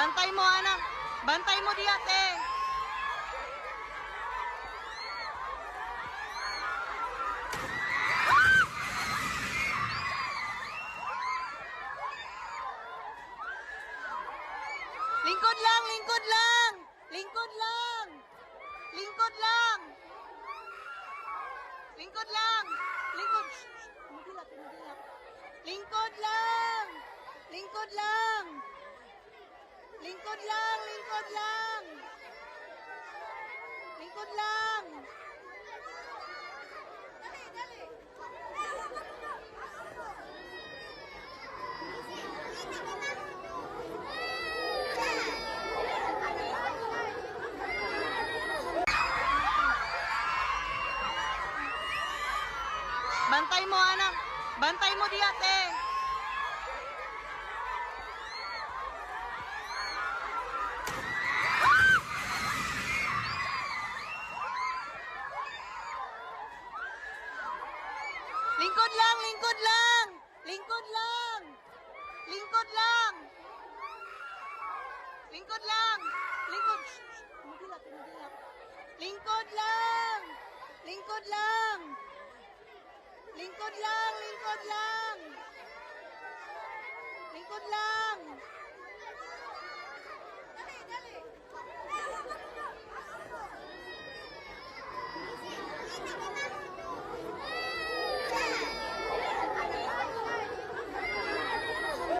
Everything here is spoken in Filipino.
Bantay mo, anak. Bantay mo di ate. Lingkod lang, lingkod lang. Lingkod lang. Lingkod lang. Lingkod lang. Lingkod. Mugilap, mugilap. Lingkod lang. Lingkod lang. Lingkod lang, lingkod lang. Lingkod lang. Dali, dali. Bantay mo, anak. Bantay mo di ate. Lingkod lang, lingkod lang. Lingkod lang. Lingkod lang. Lingkod lang. Lingkod. Mugilap, mugilap. Lingkod lang. Lingkod lang. Lingkod lang, lingkod lang. Lingkod lang.